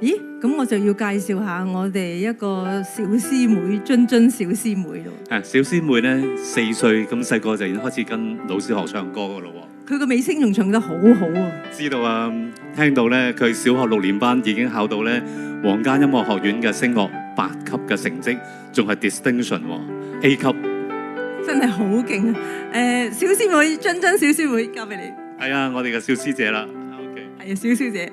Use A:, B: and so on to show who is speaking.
A: 咦，咁我就要介紹下我哋一個小師妹，津小師妹咯。
B: 小師妹咧4歲咁細個就已經開始跟老師學唱歌噶咯喎。
A: 佢個尾聲仲唱得好好啊！
B: 知道啊，聽到咧佢小學6年班已經考到咧皇家音樂學院嘅聲樂8級嘅成績，仲係 distinction A 級，
A: 真係好勁啊！小師妹，津小師妹交俾你。
B: 係啊，我哋嘅小師姐啦。
A: 係啊，小師姐。